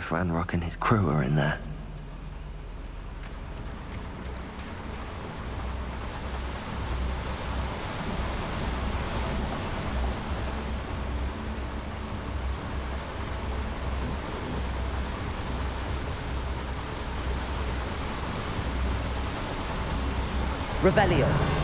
if Ranrock and his crew are in there. Revelio.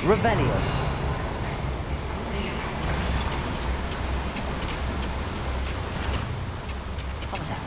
Revelio. What was that?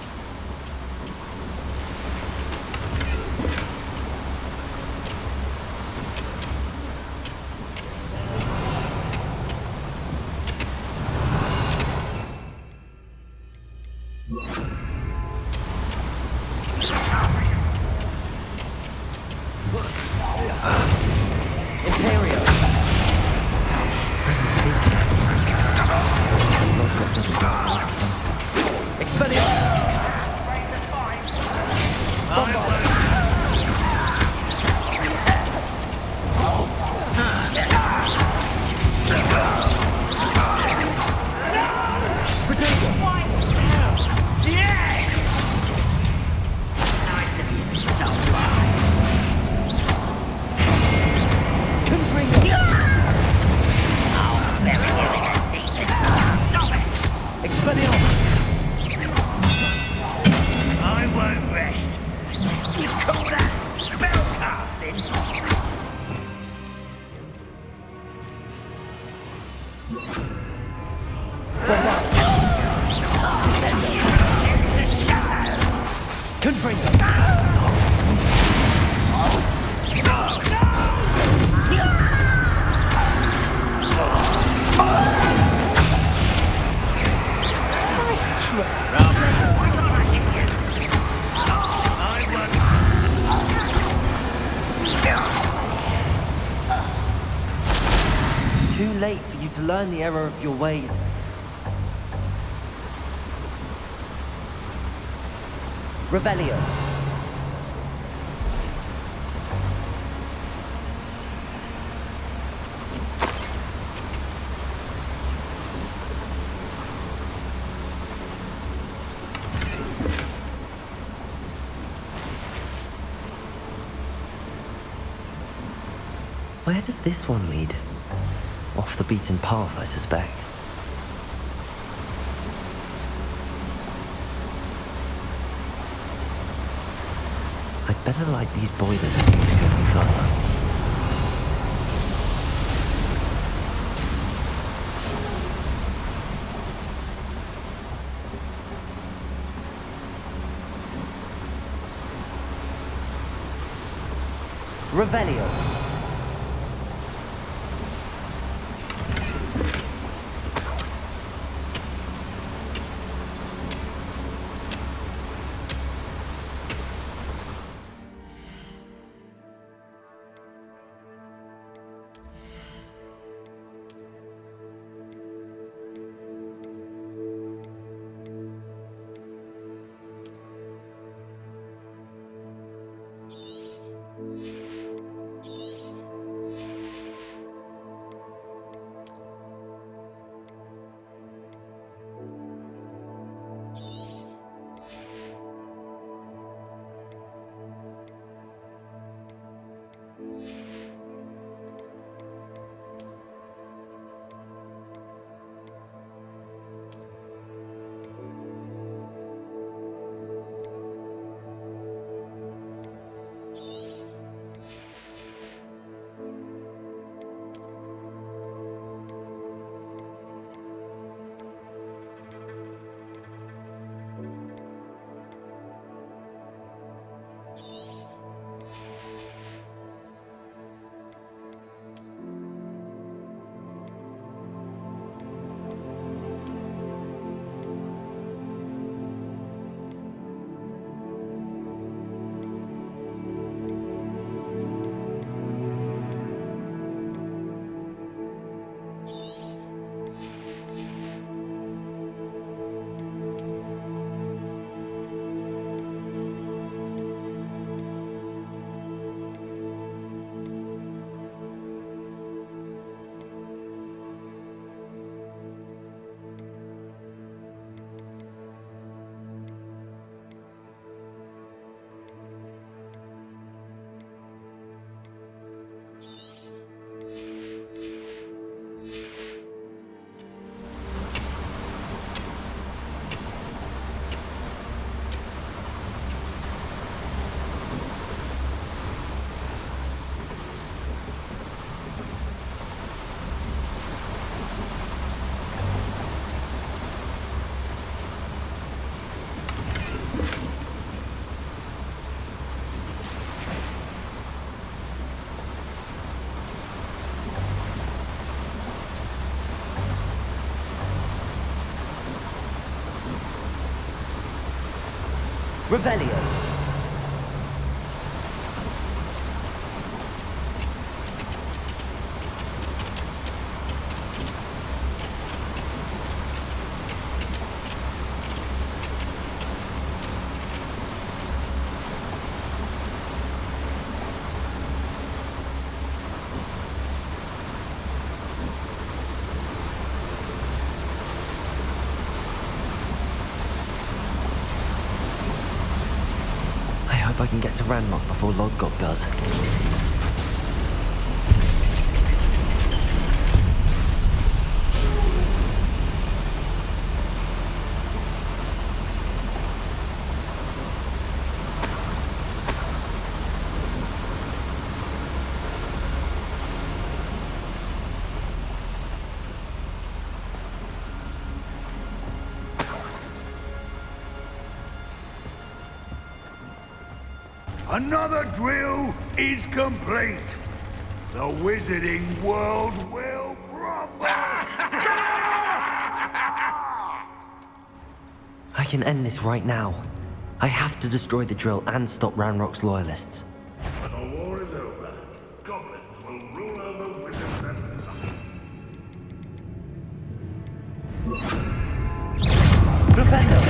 Too late for you to learn the error of your ways. Revelio. Where does this one lead? Off the beaten path, I suspect. I'd better light these boilers to go any further. Revelio. Revelio. I hope I can get to Ranrock before Lodgok does. Another drill is complete. The wizarding world will crumble. I can end this right now. I have to destroy the drill and stop Ranrock's loyalists. When the war is over, goblins will rule over wizards and Flipendo.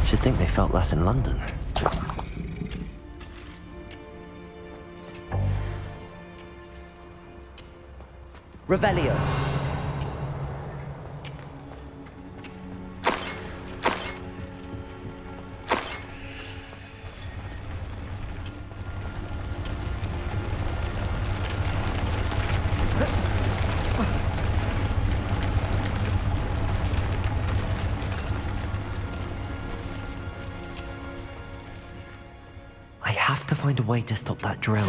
Should think they felt that in London. Revelio. have to find a way to stop that drill.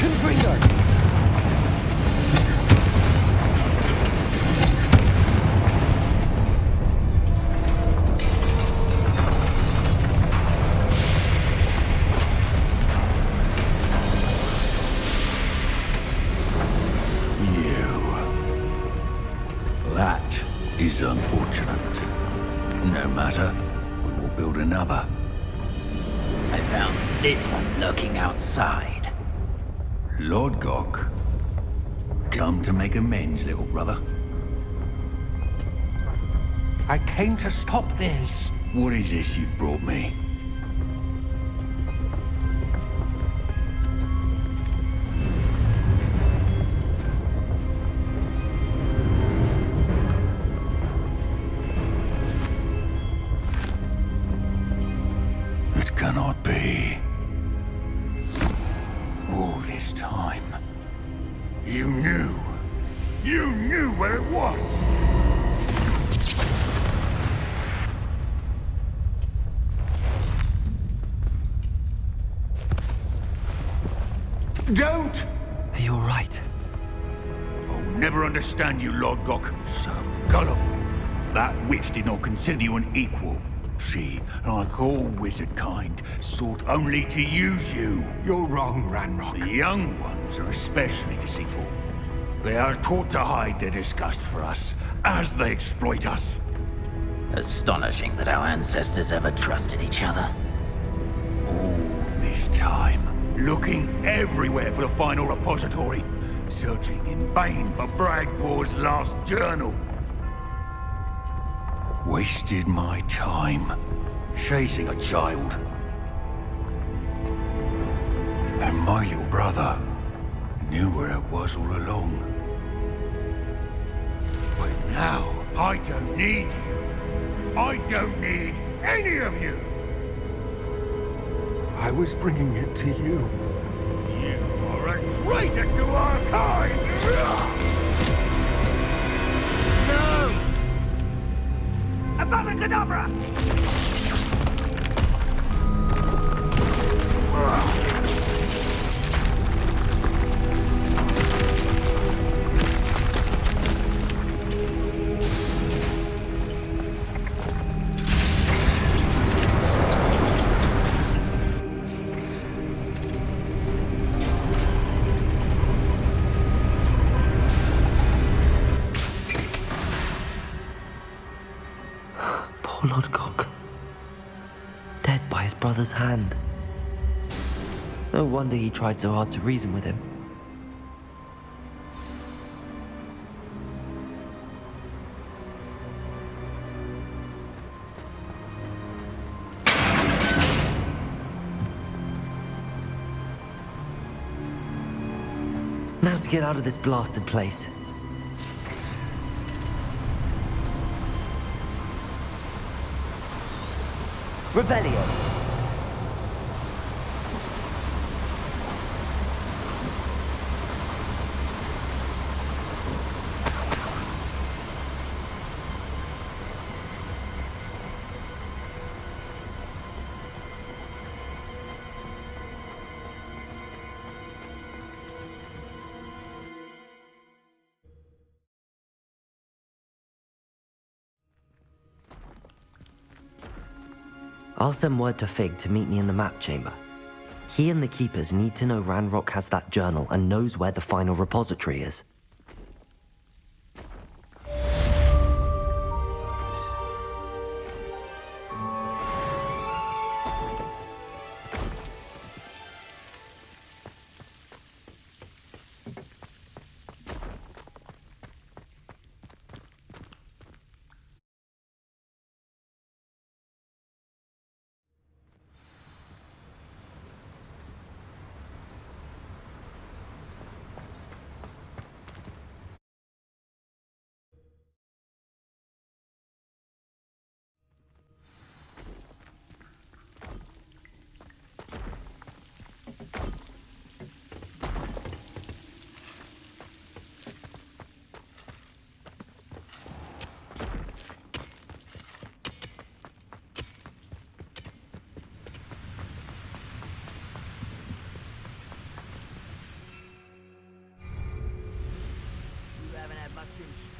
Confringo! That is unfortunate. No matter, we will build another. I found this one lurking outside. Lord Gok, come to make amends, little brother. I came to stop this. What is this you've brought me? It cannot be. All this time, you knew. You knew where it was. Don't! You're right. I'll never understand you, Lord Gok. So gullible. That witch did not consider you an equal. She, like all wizard kind, sought only to use you. You're wrong, Ranrock. The young ones are especially deceitful. They are taught to hide their disgust for us, as they exploit us. Astonishing that our ancestors ever trusted each other. All this time, looking everywhere for the final repository, searching in vain for Bragbor's last journal. Wasted my time, chasing a child. And my little brother knew where it was all along. But now, I don't need you. I don't need any of you. I was bringing it to you. You are a traitor to our kind! No! Abacadabra! Poor Lord Gok. Dead by his brother's hand. No wonder he tried so hard to reason with him. Now to get out of this blasted place. Revelio. I'll send word to Fig to meet me in the map chamber. He and the Keepers need to know Ranrock has that journal and knows where the final repository is.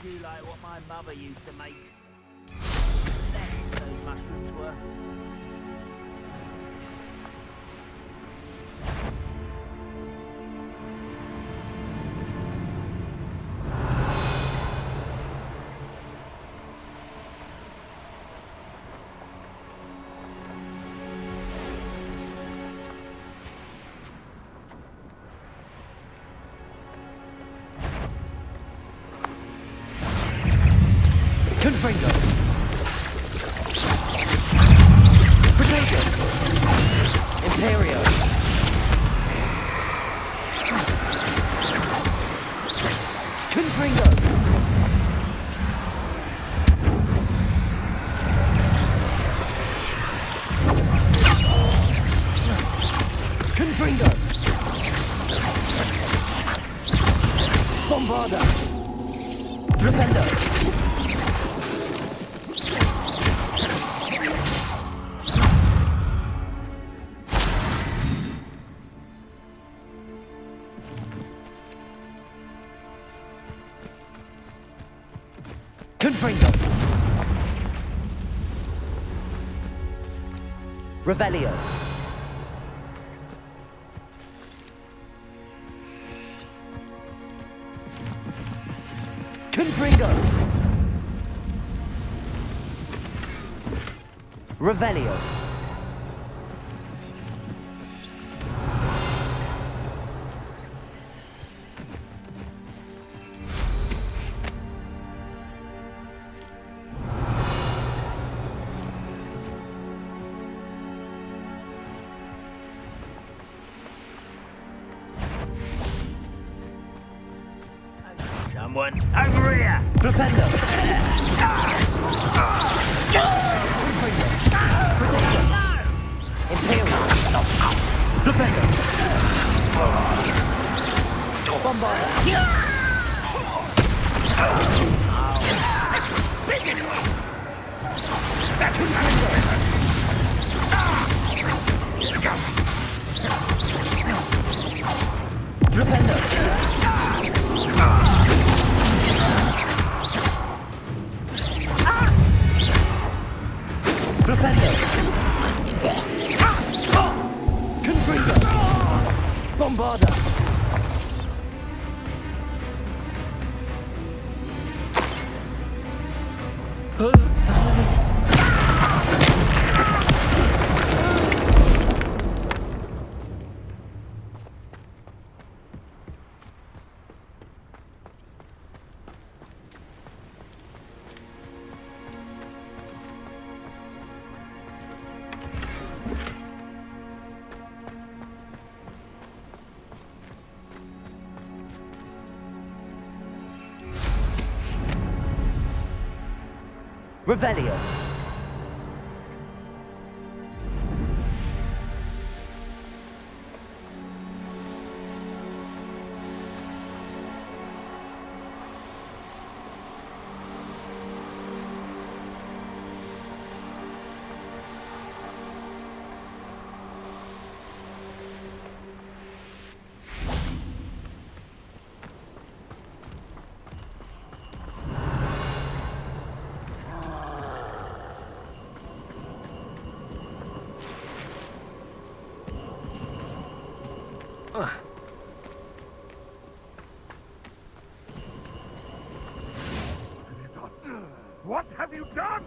you like what my mother used to make. That's those mushrooms were. Confringo! Potato! Imperio! Confringo! Confringo! Bombarda! Flipendo! Confringo! Revelio! Confringo! Revelio! Someone over here! Flipendo! Imperial! Flipendo! Bombarda! Flipendo! Flipendo! Confringo! Bombarda! Revelio! What have you done?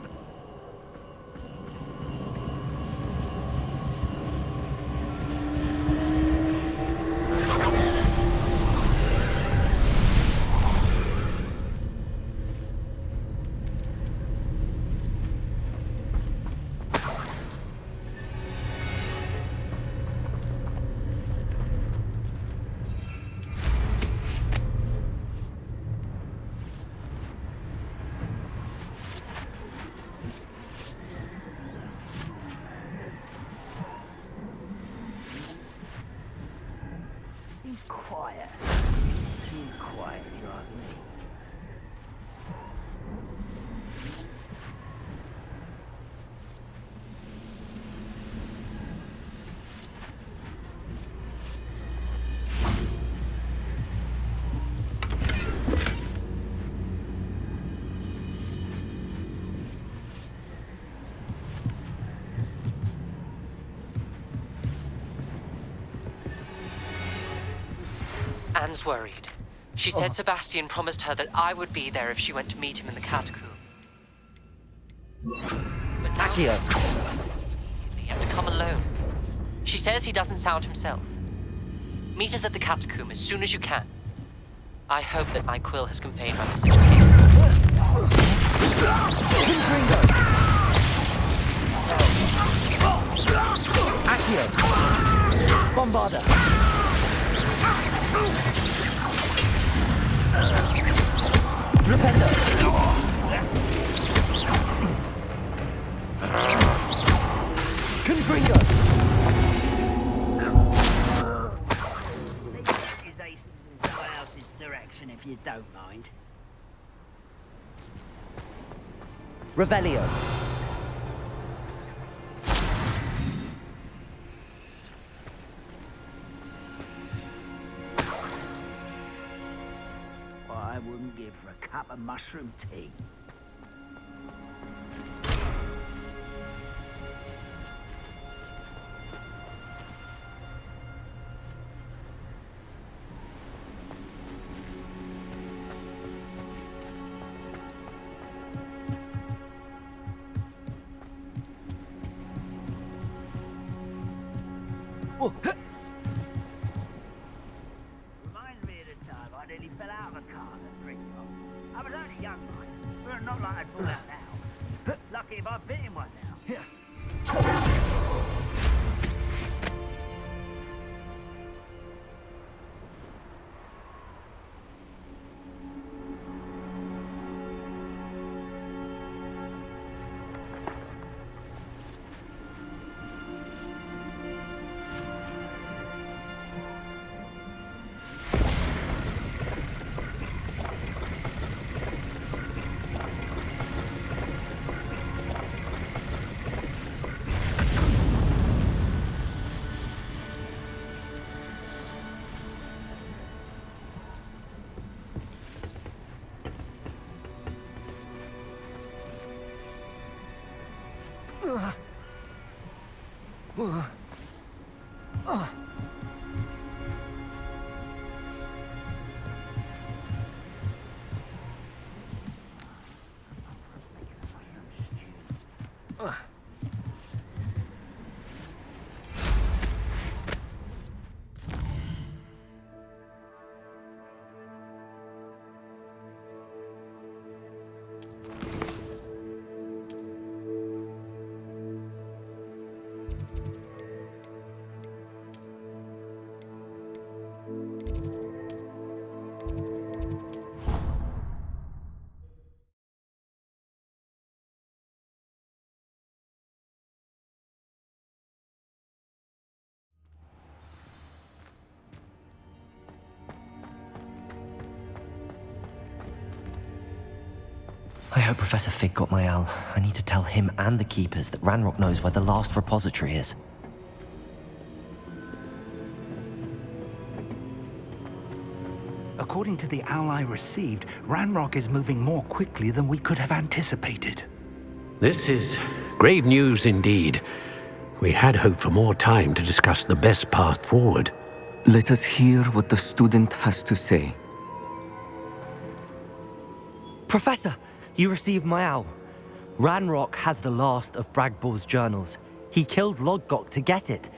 Anne's worried. She said Sebastian promised her that I would be there if she went to meet him in the catacomb. But now Accio! you have to come alone. She says he doesn't sound himself. Meet us at the catacomb as soon as you can. I hope that my quill has conveyed my message clearly. Accio! Bombarda! Flipendo! Confringo! Leave accusations in someone else's direction if you don't mind. Revelio! What I wouldn't give for a cup of mushroom tea. Reminds me of the time I nearly fell out of a car at Springfield. I was only young, mind, but not like I'd fall out now. Lucky if I bit in one now. I hope Professor Fig got my owl. I need to tell him and the Keepers that Ranrock knows where the last repository is. According to the owl I received, Ranrock is moving more quickly than we could have anticipated. This is grave news indeed. We had hoped for more time to discuss the best path forward. Let us hear what the student has to say. Professor, you received my owl. Ranrock has the last of Bragbor's journals. He killed Lodgok to get it.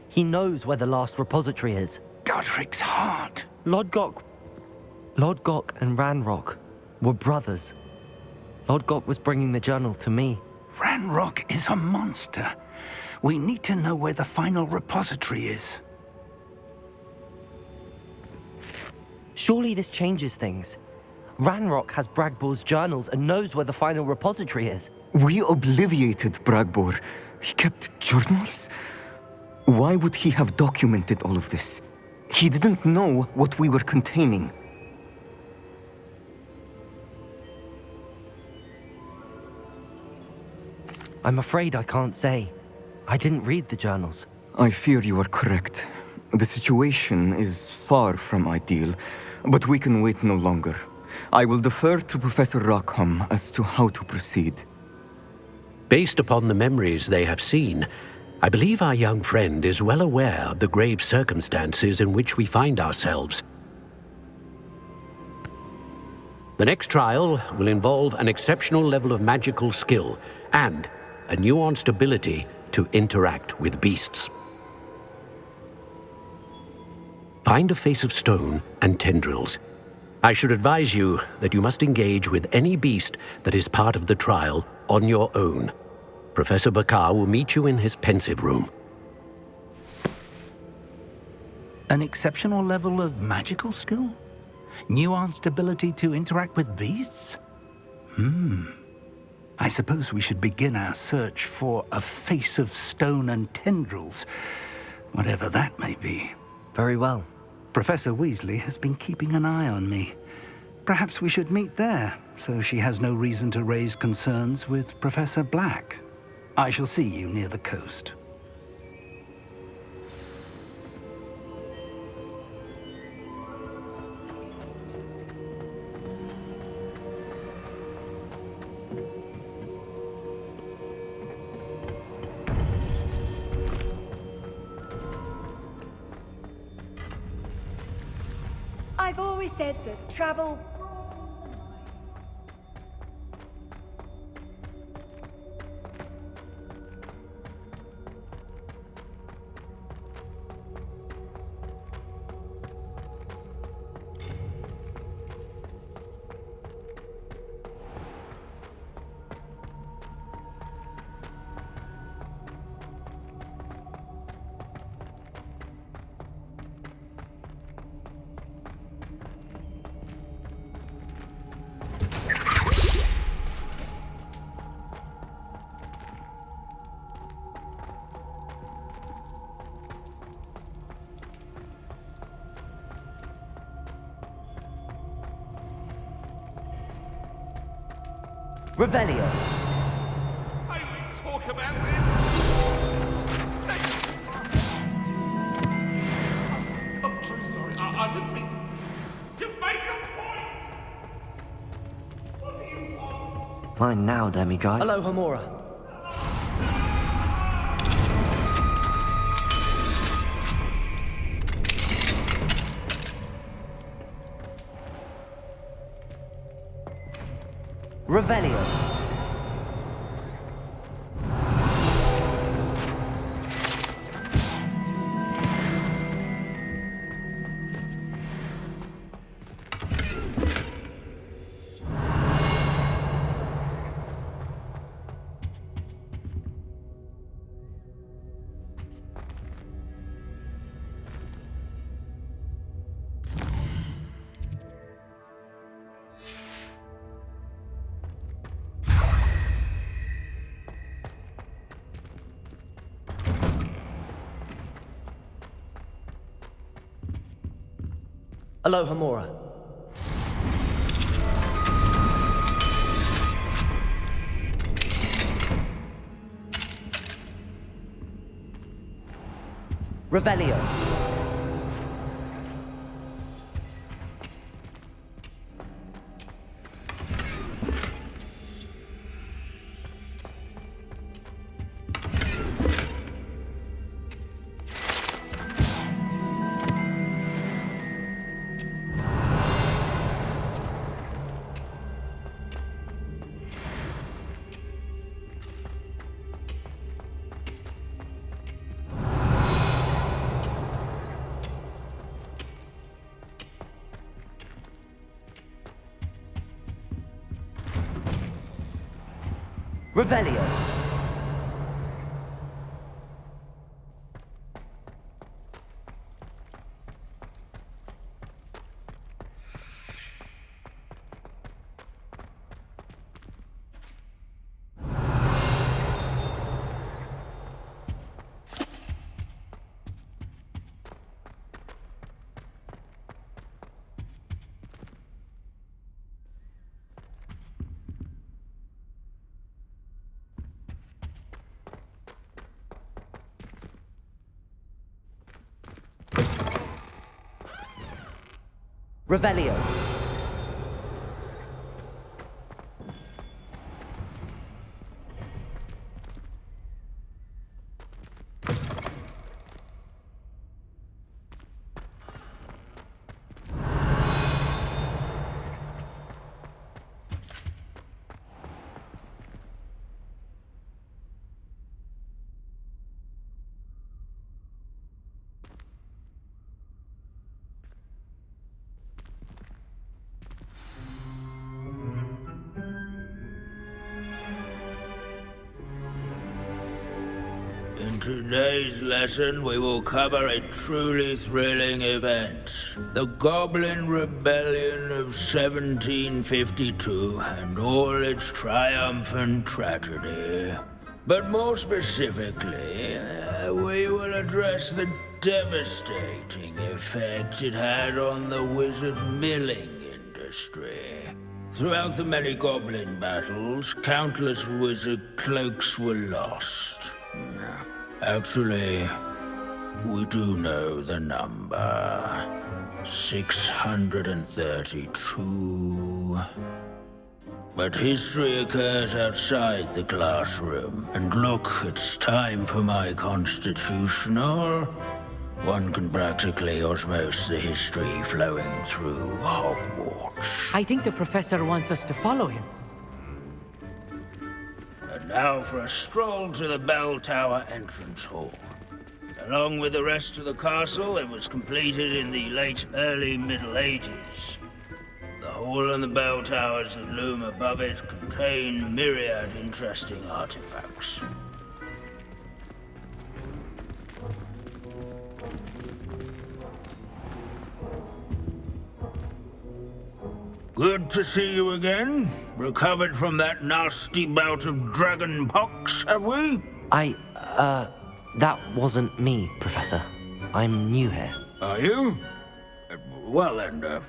He knows where the last repository is. Godric's heart. Lodgok and Ranrock were brothers. Lodgok was bringing the journal to me. Ranrock is a monster. We need to know where the final repository is. Surely this changes things. Ranrock has Bragbor's journals and knows where the final repository is. We obliviated Bragbor. He kept journals? Why would he have documented all of this? He didn't know what we were containing. I'm afraid I can't say. I didn't read the journals. I fear you are correct. The situation is far from ideal, but we can wait no longer. I will defer to Professor Rockham as to how to proceed. Based upon the memories they have seen, I believe our young friend is well aware of the grave circumstances in which we find ourselves. The next trial will involve an exceptional level of magical skill and a nuanced ability to interact with beasts. Find a face of stone and tendrils. I should advise you that you must engage with any beast that is part of the trial on your own. Professor Bakar will meet you in his pensive room. An exceptional level of magical skill? Nuanced ability to interact with beasts? I suppose we should begin our search for a face of stone and tendrils, whatever that may be. Very well. Professor Weasley has been keeping an eye on me. Perhaps we should meet there, so she has no reason to raise concerns with Professor Black. I shall see you near the coast. I've always said that travel... Revelio. I will talk about this. I'm truly sorry. I didn't mean to make a point. What do you want? Mine now, demiguy. Hello, Hamora. Revelio. Hello, Hamora. Revelio. Revelio. Revelio. today's lesson, we will cover a truly thrilling event. The Goblin Rebellion of 1752 and all its triumphant tragedy. But more specifically, we will address the devastating effect it had on the wizard milling industry. Throughout the many goblin battles, countless wizard cloaks were lost. Actually, we do know the number. 632. But history occurs outside the classroom. And look, it's time for my constitutional. One can practically osmose the history flowing through Hogwarts. I think the professor wants us to follow him. And now for a stroll to the bell tower entrance hall. Along with the rest of the castle, it was completed in the early Middle Ages. The hall and the bell towers that loom above it contain myriad interesting artifacts. Good to see you again. Recovered from that nasty bout of dragon pox, have we? That wasn't me, Professor. I'm new here. Are you? Well then,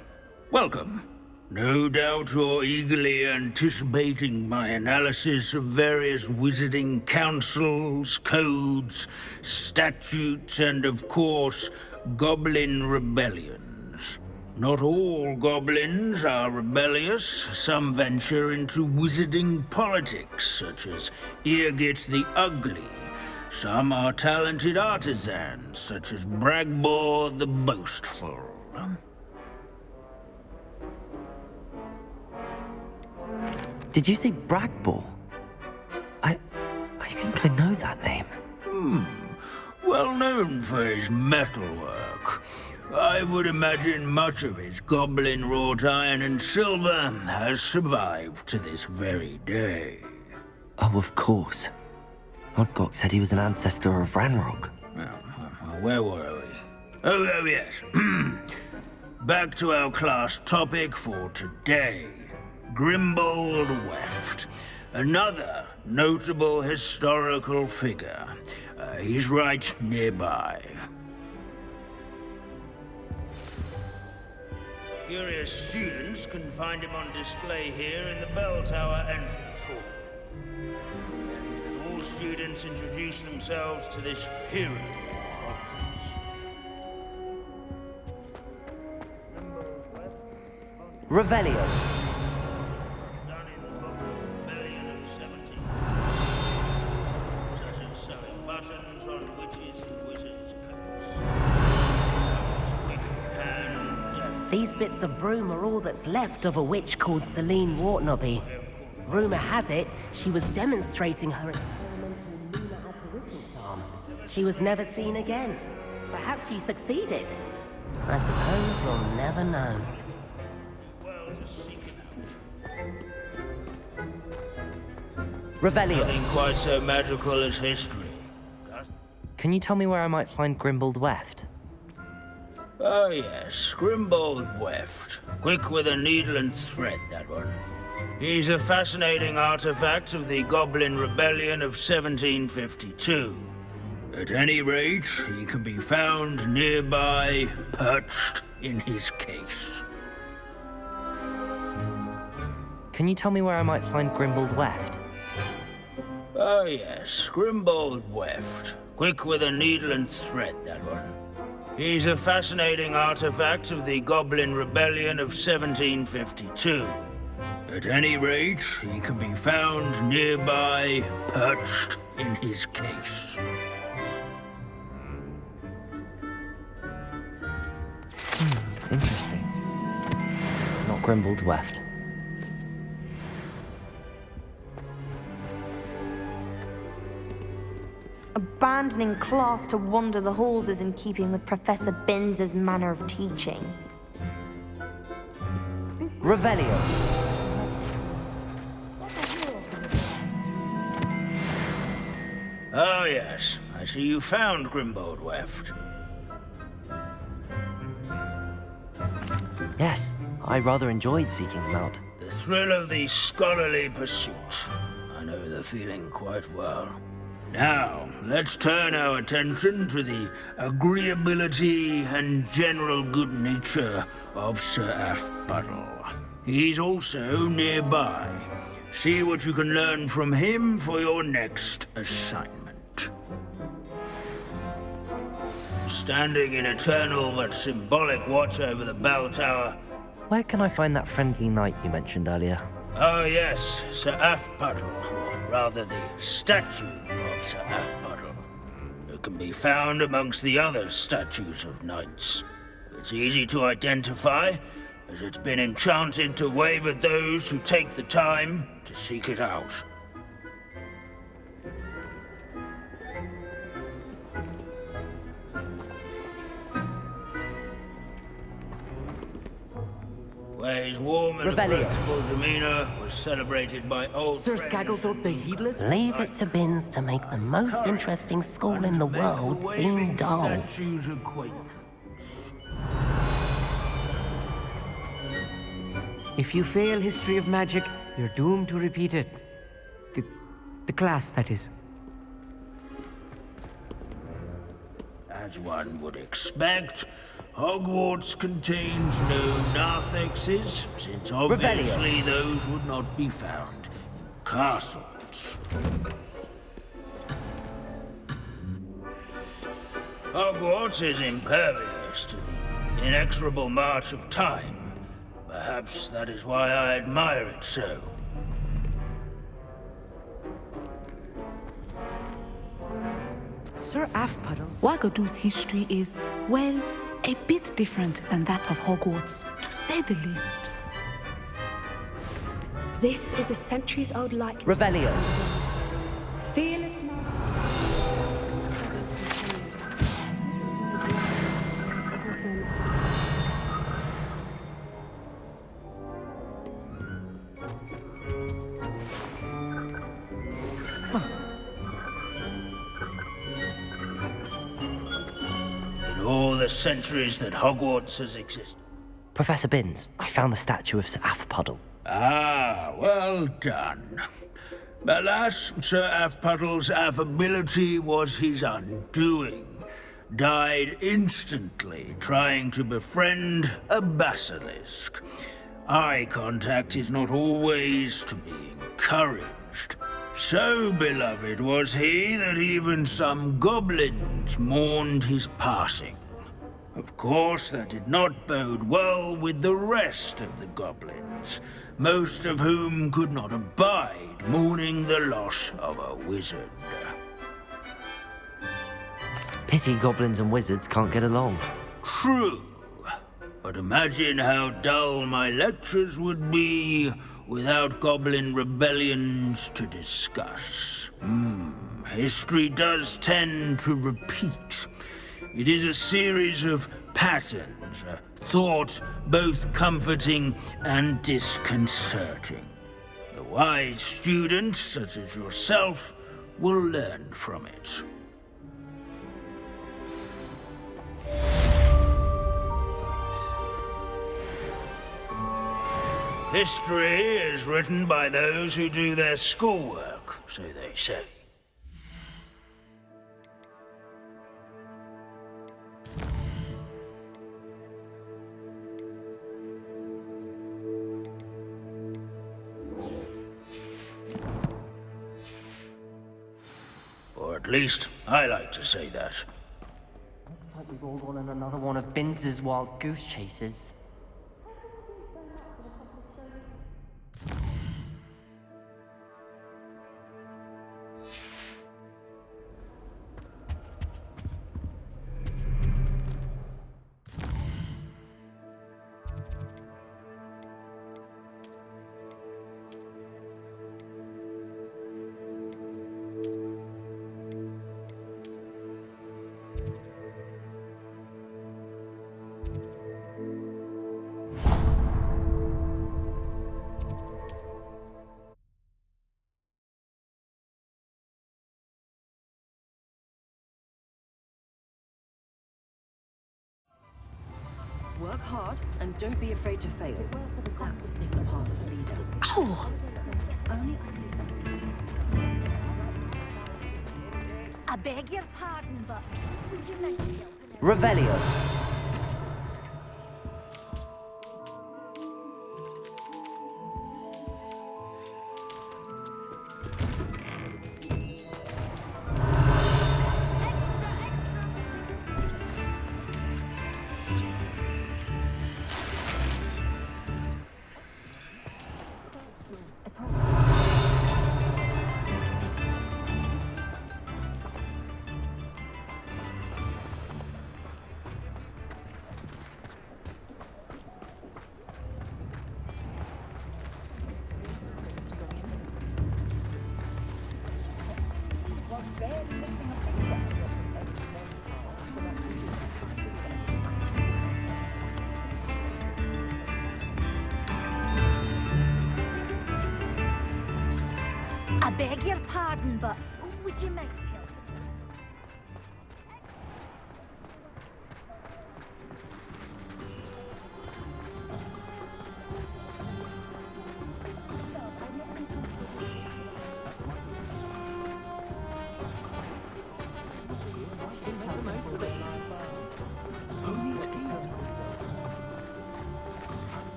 welcome. No doubt you're eagerly anticipating my analysis of various wizarding councils, codes, statutes, and of course, goblin rebellions. Not all goblins are rebellious. Some venture into wizarding politics, such as Eargit the Ugly. Some are talented artisans, such as Bragbor the Boastful. Did you say Bragbor? I think I know that name. Well known for his metalwork. I would imagine much of his goblin-wrought iron and silver has survived to this very day. Oh, of course. Lodgok said he was an ancestor of Ranrock. Where were we? Oh, yes. Back to our class topic for today. Grimbold Weft. Another notable historical figure. He's right nearby. Curious students can find him on display here in the bell tower entrance hall. All students introduce themselves to this hero. Revelio. These bits of broom are all that's left of a witch called Celine Wartnobby. Rumor has it, she was demonstrating her experimental lunar apparition charm. She was never seen again. Perhaps she succeeded. I suppose we'll never know. Revelio. Nothing quite so magical as history. Can you tell me where I might find Grimbold Weft? Oh yes, Grimbold Weft. Quick with a needle and thread, that one. He's a fascinating artifact of the Goblin Rebellion of 1752. At any rate, he can be found nearby, perched in his case. Can you tell me where I might find Grimbold Weft? Oh yes, Grimbold Weft. Quick with a needle and thread, that one. He's a fascinating artifact of the Goblin Rebellion of 1752. At any rate, he can be found nearby, perched in his case. Interesting. Not Grimbold Weft. Abandoning class to wander the halls is in keeping with Professor Binns' manner of teaching. Revelio. Oh yes, I see you found Grimbold Weft. Yes, I rather enjoyed seeking them out. The thrill of the scholarly pursuit. I know the feeling quite well. Now, let's turn our attention to the agreeability and general good nature of Sir Aphbuttle. He's also nearby. See what you can learn from him for your next assignment. Standing in eternal but symbolic watch over the bell tower. Where can I find that friendly knight you mentioned earlier? Oh yes, Sir Aphbuttle, or rather the statue of Sir Aphbuttle. It can be found amongst the other statues of knights. It's easy to identify, as it's been enchanted to wave at those who take the time to seek it out. Where his warm and approachable demeanor was celebrated by old Sir Skagglethorpe the Heedless? Leave it to Binns to make the most interesting school in the world seem dull. If you fail History of Magic, you're doomed to repeat it. The class, that is. As one would expect, Hogwarts contains no narthexes, since obviously those would not be found in castles. Hogwarts is impervious to the inexorable march of time. Perhaps that is why I admire it so. Sir Aphbuttle, Wagadu's history is, well, a bit different than that of Hogwarts, to say the least. This is a centuries-old likeness. Revelio. Feel it all the centuries that Hogwarts has existed. Professor Binns, I found the statue of Sir Aphbuttle. Ah, well done. Alas, Sir Aphbuttle's affability was his undoing. Died instantly trying to befriend a basilisk. Eye contact is not always to be encouraged. So beloved was he that even some goblins mourned his passing. Of course, that did not bode well with the rest of the goblins, most of whom could not abide mourning the loss of a wizard. Pity goblins and wizards can't get along. True. But imagine how dull my lectures would be without goblin rebellions to discuss. History does tend to repeat. It is a series of patterns, a thought both comforting and disconcerting. The wise student, such as yourself, will learn from it. History is written by those who do their schoolwork, so they say. Or at least, I like to say that. Looks like we've all gone on another one of Binns' wild goose chases. Work hard and don't be afraid to fail. That is the path of a leader. Oh! I beg your pardon, but would you like help? Revelio. I beg your pardon, but would you mind helping?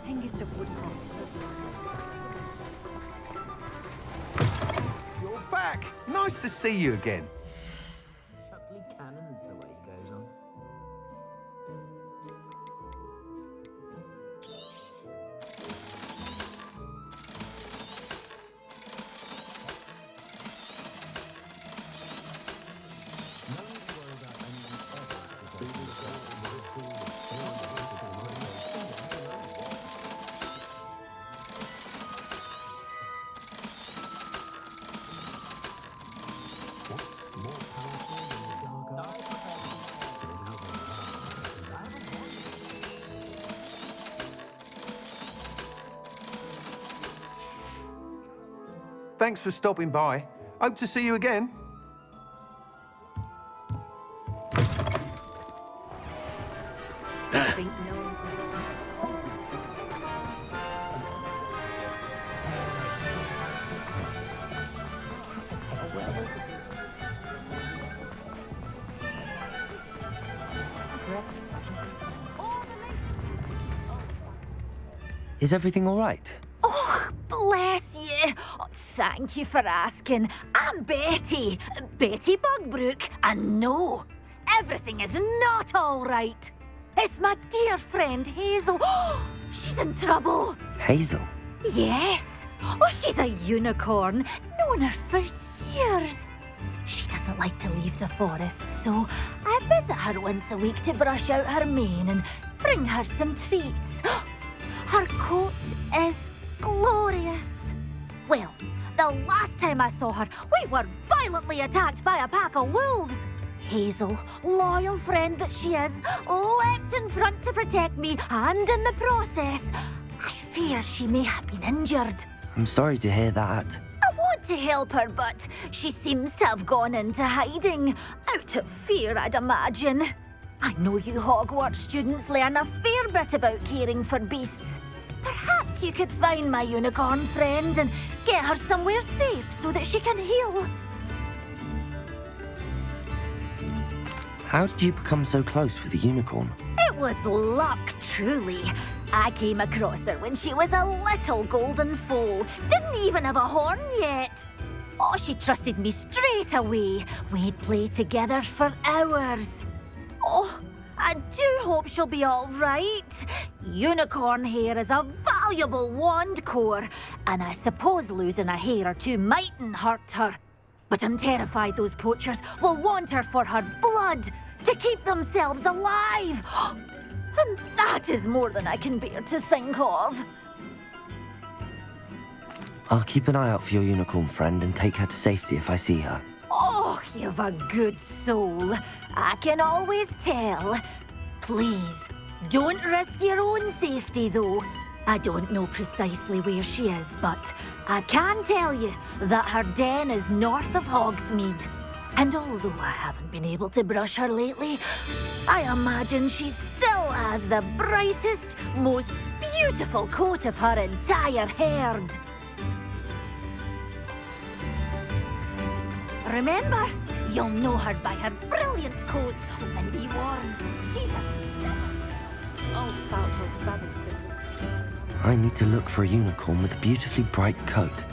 Hengist of Woodcock. You're back! Nice to see you again. Cannon's the way he goes on. Thanks for stopping by. Hope to see you again. Is everything all right? Oh, bless you. Oh, thank you for asking. I'm Betty. Betty Bugbrook. And no, everything is not all right. It's my dear friend Hazel. Oh, she's in trouble. Hazel? Yes. Oh, she's a unicorn. Known her for years. She doesn't like to leave the forest, so I visit her once a week to brush out her mane and bring her some treats. Her coat is glorious. Well, the last time I saw her, we were violently attacked by a pack of wolves. Hazel, loyal friend that she is, leapt in front to protect me, and in the process, I fear she may have been injured. I'm sorry to hear that. I want to help her, but she seems to have gone into hiding. Out of fear, I'd imagine. I know you Hogwarts students learn a fair bit about caring for beasts. Perhaps you could find my unicorn friend and get her somewhere safe so that she can heal. How did you become so close with the unicorn? It was luck, truly. I came across her when she was a little golden foal. Didn't even have a horn yet. Oh, she trusted me straight away. We'd play together for hours. Oh, I do hope she'll be all right. Unicorn hair is a valuable wand core, and I suppose losing a hair or two mightn't hurt her. But I'm terrified those poachers will want her for her blood, to keep themselves alive. And that is more than I can bear to think of. I'll keep an eye out for your unicorn friend and take her to safety if I see her. Oh, you've a good soul. I can always tell. Please, don't risk your own safety, though. I don't know precisely where she is, but I can tell you that her den is north of Hogsmeade. And although I haven't been able to brush her lately, I imagine she still has the brightest, most beautiful coat of her entire herd. Remember, you'll know her by her brilliant coat, and be warned, she's a... I'll spout her stabbing. I need to look for a unicorn with a beautifully bright coat.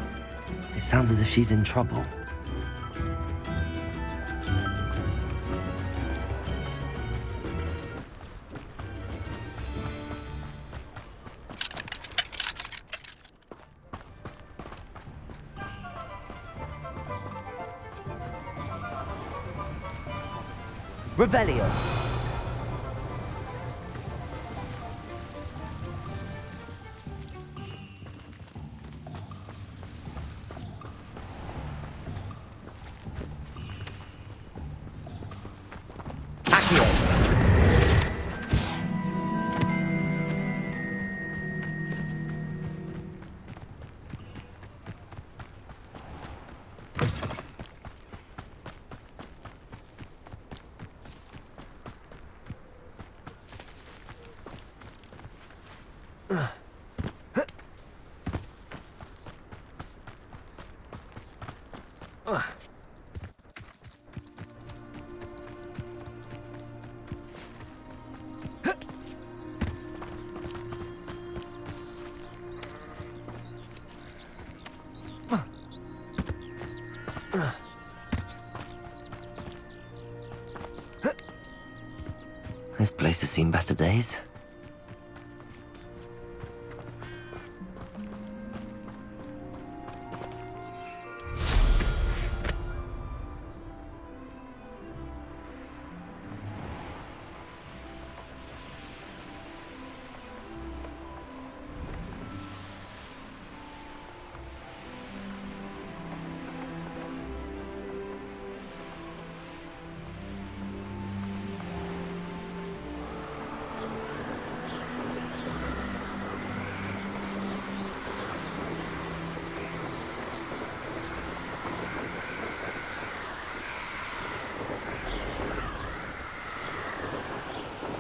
It sounds as if she's in trouble. Revelio. This place has seen better days.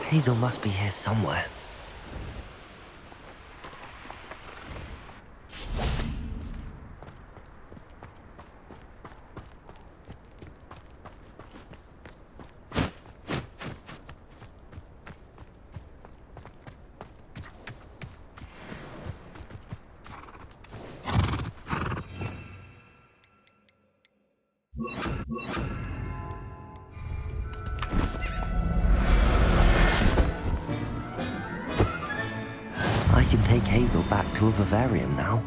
Hazel must be here somewhere. I can take Hazel back to a vivarium now.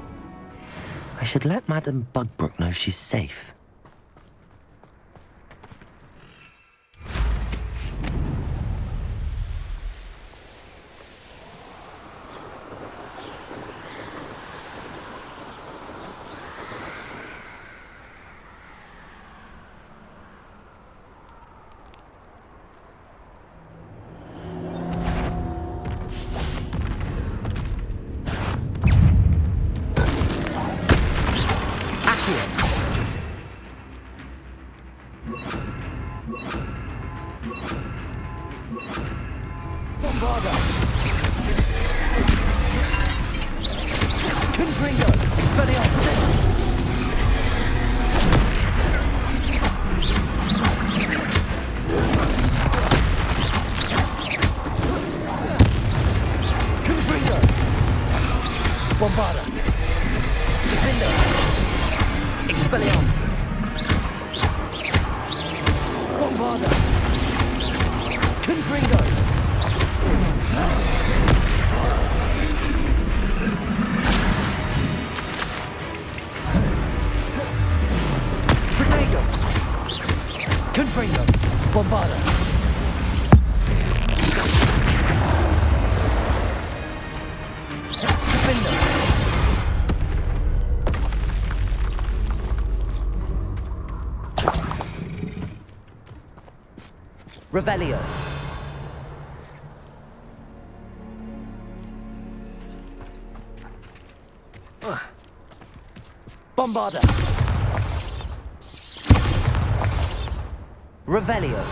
I should let Madame Bugbrook know she's safe. Revelio. Bombarda. Revelio.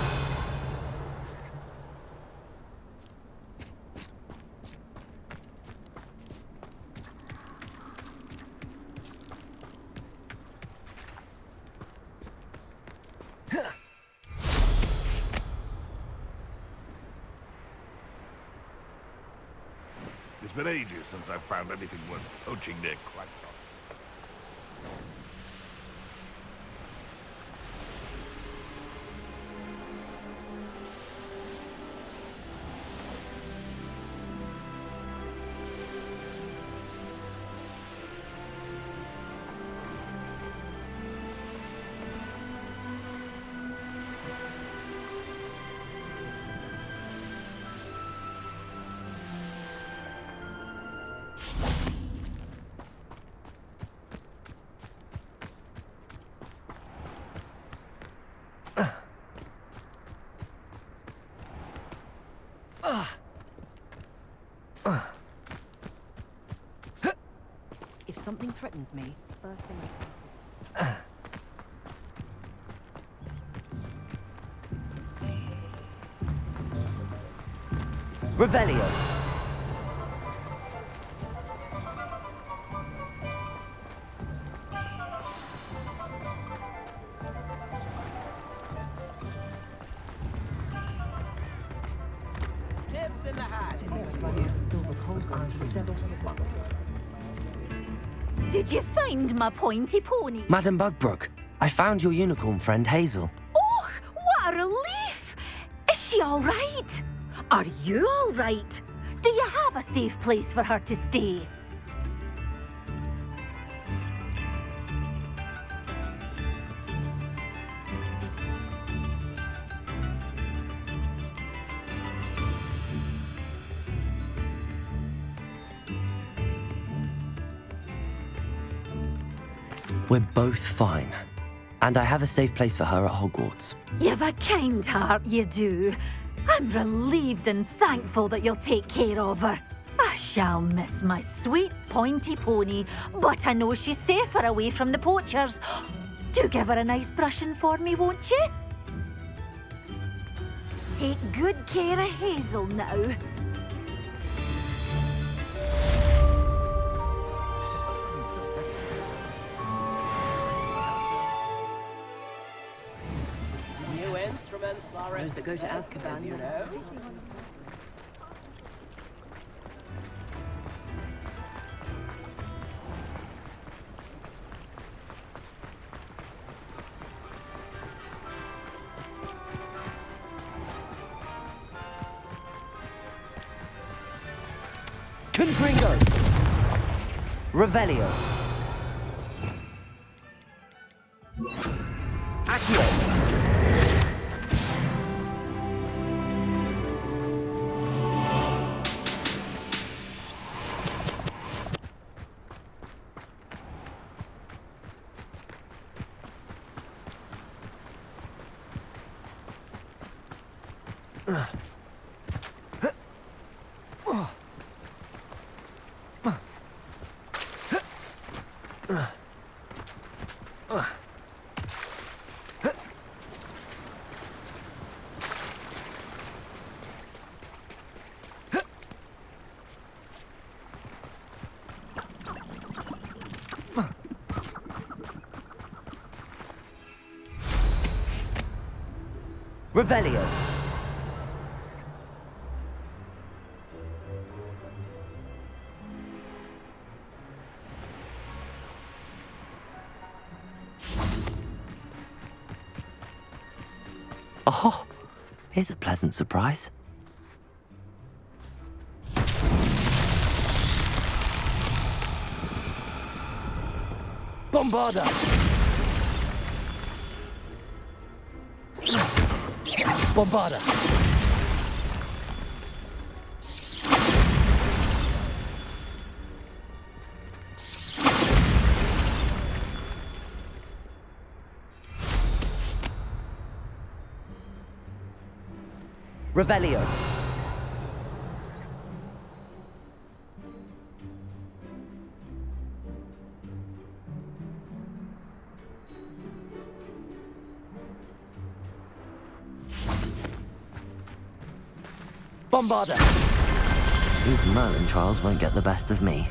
It's been ages since I've found anything worth poaching near Crackpot. If something threatens me, first thing I Revelio. Tips in the hat. Did you find my pointy pony? Madam Bugbrook, I found your unicorn friend Hazel. Oh, what a relief! Is she all right? Are you all right? Do you have a safe place for her to stay? We're both fine. And I have a safe place for her at Hogwarts. You've a kind heart, you do. I'm relieved and thankful that you'll take care of her. I shall miss my sweet pointy pony, but I know she's safer away from the poachers. Do give her a nice brushing for me, won't you? Take good care of Hazel now. New instruments are Those that go to Azkaban, you know. Confringo! Revelio. Accio. Revelio. Oh, here's a pleasant surprise. Bombarda! Bombarda! Revelio. Bombarder! These Merlin trials won't get the best of me.